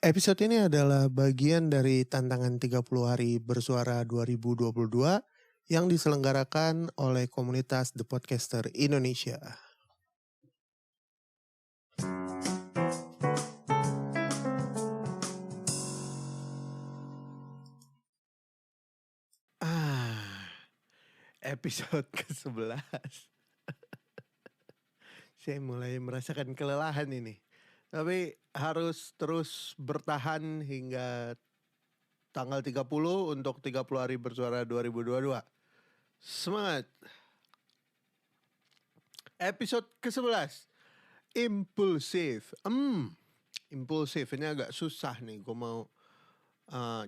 Episode ini adalah bagian dari tantangan 30 hari bersuara 2022 yang diselenggarakan oleh komunitas The Podcaster Indonesia. Episode ke-11. Saya mulai merasakan kelelahan ini. Tapi harus terus bertahan hingga tanggal 30 untuk 30 hari bersuara 2022. Semangat! Episode ke-11. Impulsif. Impulsif ini agak susah nih. Gue mau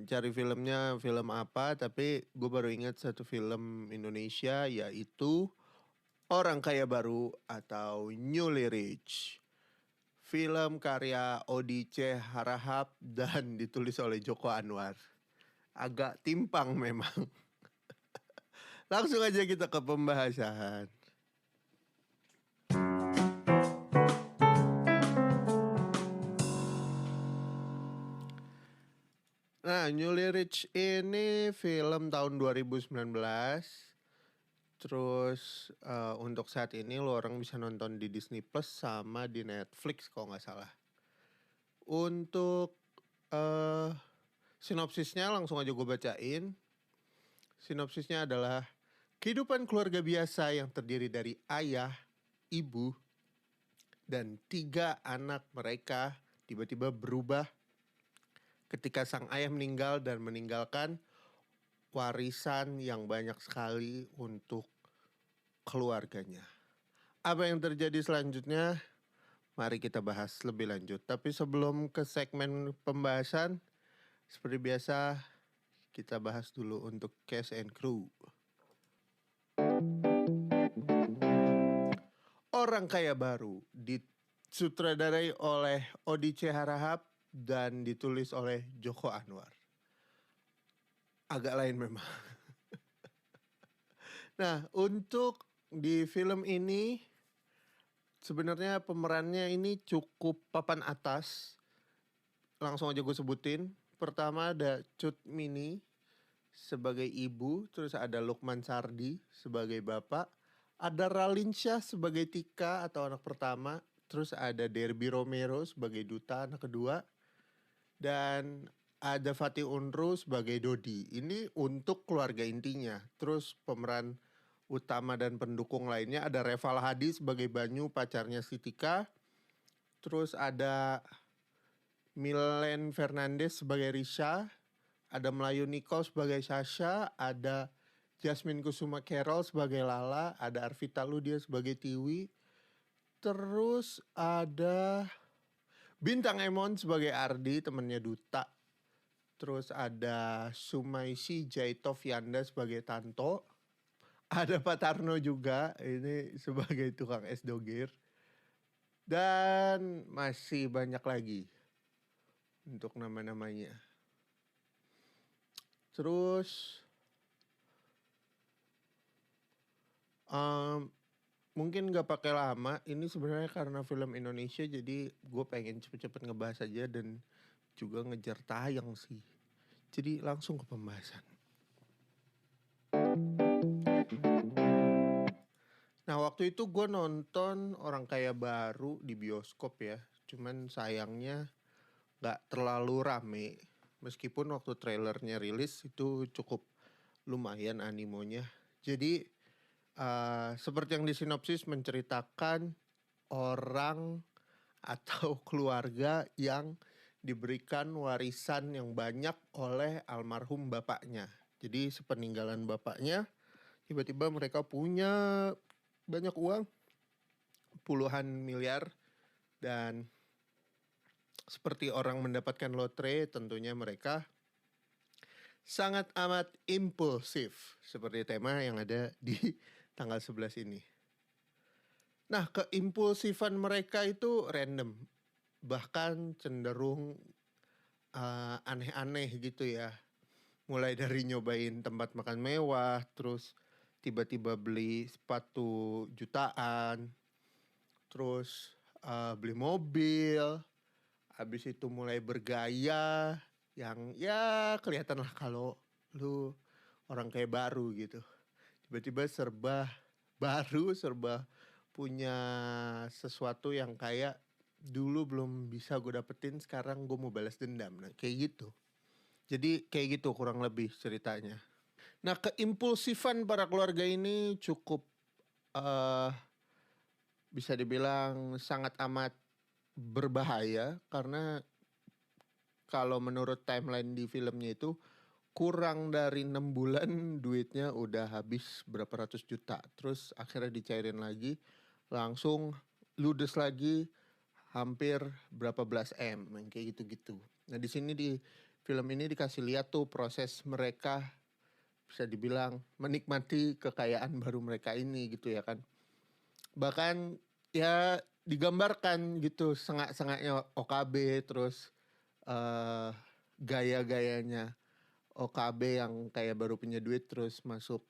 cari filmnya film apa, tapi gue baru ingat satu film Indonesia, yaitu Orang Kaya Baru atau Newly Rich. Film karya Odi C. Harahap dan ditulis oleh Joko Anwar. Agak timpang memang. Langsung aja kita ke pembahasan. Nah, Newly Rich ini film tahun 2019. Terus untuk saat ini lo orang bisa nonton di Disney Plus sama di Netflix kalau nggak salah. Untuk sinopsisnya langsung aja gue bacain. Sinopsisnya adalah kehidupan keluarga biasa yang terdiri dari ayah, ibu, dan 3 anak mereka tiba-tiba berubah ketika sang ayah meninggal dan meninggalkan warisan yang banyak sekali untuk keluarganya. Apa yang terjadi selanjutnya? Mari kita bahas lebih lanjut. Tapi sebelum ke segmen pembahasan, seperti biasa kita bahas dulu untuk cast and crew. Orang Kaya Baru disutradarai oleh Odi C. Harahap dan ditulis oleh Joko Anwar. Agak lain memang. Nah, untuk di film ini sebenarnya pemerannya ini cukup papan atas. Langsung aja gue sebutin. Pertama ada Cut Mini sebagai ibu, terus ada Lukman Sardi sebagai bapak, ada Ralinsyah sebagai Tika atau anak pertama, terus ada Derby Romero sebagai duta anak kedua, dan ada Fatih Unru sebagai Dodi. Ini untuk keluarga intinya. Terus pemeran utama dan pendukung lainnya ada Reval Hadi sebagai Banyu, pacarnya si Tika. Terus ada Milen Fernandes sebagai Risha, ada Melayu Niko sebagai Sasha, ada Jasmine Kusuma Carol sebagai Lala, ada Arvita Ludia sebagai Tiwi, terus ada Bintang Emon sebagai Ardi, temennya Duta, terus ada Sumaisi Jaitov Yanda sebagai Tanto, ada Pak Tarno juga, ini sebagai tukang es dogir, dan masih banyak lagi untuk nama-namanya. Terus mungkin gak pakai lama. Ini sebenarnya karena film Indonesia, jadi gue pengen cepet-cepet ngebahas aja dan juga ngejar tayang sih. Jadi langsung ke pembahasan. Nah, waktu itu gue nonton Orang Kaya Baru di bioskop ya. Cuman sayangnya gak terlalu rame. Meskipun waktu trailernya rilis itu cukup lumayan animonya. Jadi seperti yang disinopsis menceritakan orang atau keluarga yang diberikan warisan yang banyak oleh almarhum bapaknya. Jadi sepeninggalan bapaknya, tiba-tiba mereka punya banyak uang, puluhan miliar, dan seperti orang mendapatkan lotre, tentunya mereka sangat amat impulsif, seperti tema yang ada di tanggal 11 ini. Nah, keimpulsifan mereka itu random, bahkan cenderung aneh-aneh gitu ya. Mulai dari nyobain tempat makan mewah, terus tiba-tiba beli sepatu jutaan, terus beli mobil, habis itu mulai bergaya yang ya kelihatan lah kalau lu orang kayak baru gitu. Tiba-tiba serba baru, serba punya sesuatu yang kayak dulu belum bisa gue dapetin, sekarang gue mau balas dendam. Nah kayak gitu. Jadi kayak gitu kurang lebih ceritanya. Nah keimpulsifan para keluarga ini cukup bisa dibilang sangat amat berbahaya, karena kalau menurut timeline di filmnya itu kurang dari 6 bulan duitnya udah habis berapa ratus juta. Terus akhirnya dicairin lagi, langsung ludes lagi hampir berapa belas M, kayak gitu-gitu. Nah di sini di film ini dikasih lihat tuh proses mereka bisa dibilang menikmati kekayaan baru mereka ini gitu ya kan. Bahkan ya digambarkan gitu sengak-sengaknya OKB, terus gaya-gayanya OKB yang kayak baru punya duit terus masuk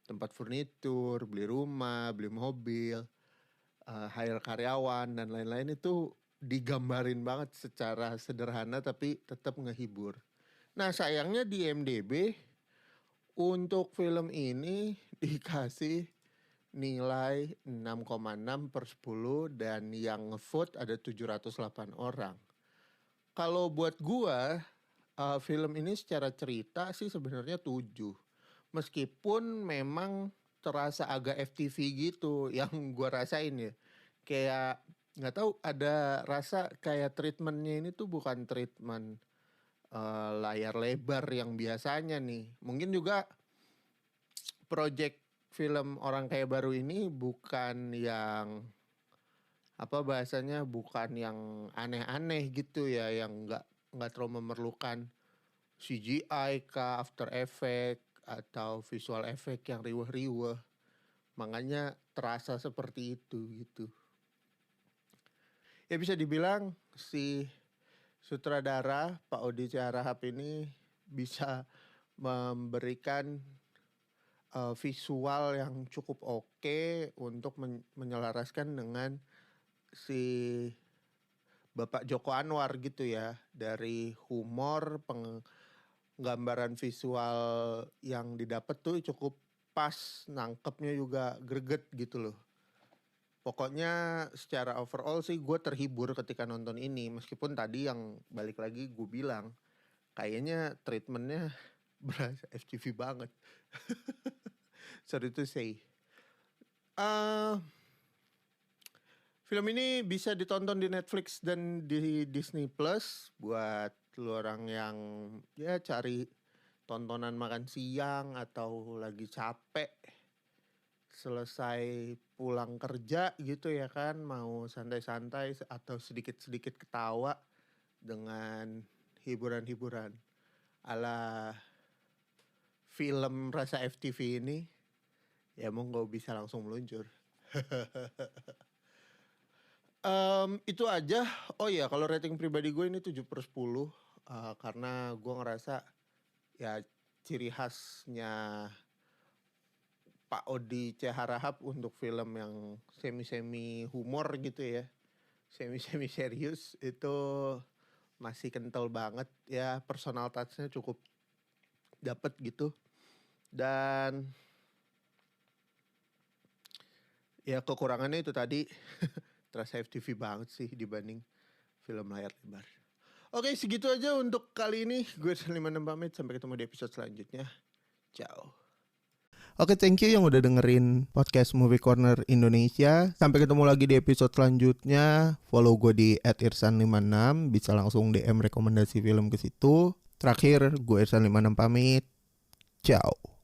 tempat furnitur, beli rumah, beli mobil, hire karyawan dan lain-lain, itu digambarin banget secara sederhana tapi tetap ngehibur. Nah sayangnya di IMDb untuk film ini dikasih nilai 6,6/10 dan yang ngevote ada 708 orang. Kalau buat gua film ini secara cerita sih sebenarnya 7. Meskipun memang terasa agak FTV gitu yang gua rasain ya. Kayak nggak tahu, ada rasa kayak treatmentnya ini tuh bukan treatment layar lebar yang biasanya nih. Mungkin juga project film orang kayak baru ini bukan yang apa bahasanya, bukan yang aneh-aneh gitu ya, yang nggak terlalu memerlukan CGI kah, After Effect atau visual effect yang riweh-riweh. Makanya terasa seperti itu gitu. Ya bisa dibilang si sutradara Pak Odi Tjahrahap ini bisa memberikan visual yang cukup oke untuk menyelaraskan dengan si Bapak Joko Anwar gitu ya. Dari humor, penggambaran visual yang didapat tuh cukup pas, nangkepnya juga greget gitu loh. Pokoknya secara overall sih gue terhibur ketika nonton ini. Meskipun tadi yang balik lagi gue bilang kayaknya treatmentnya berasa FTV banget. Sorry to say. Film ini bisa ditonton di Netflix dan di Disney Plus buat lu orang yang ya cari tontonan makan siang atau lagi capek selesai pulang kerja gitu ya kan, mau santai-santai atau sedikit-sedikit ketawa dengan hiburan-hiburan ala film rasa FTV ini, ya monggo bisa langsung meluncur. Itu aja. Oh iya, kalau rating pribadi gue ini 7/10, karena gue ngerasa ya ciri khasnya Pak Odi Tjahrahap untuk film yang semi-semi humor gitu ya, semi-semi serius, itu masih kental banget ya, personal touch-nya cukup dapet gitu. Dan ya kekurangannya itu tadi terasa FTV banget sih dibanding film layar lebar. Oke, segitu aja untuk kali ini. Gue Irsal 56 pamit, sampai ketemu di episode selanjutnya. Ciao. Oke, thank you yang udah dengerin podcast Movie Corner Indonesia. Sampai ketemu lagi di episode selanjutnya. Follow gue di @irsan56, bisa langsung DM rekomendasi film ke situ. Terakhir, gue Irsan 56 pamit. Ciao.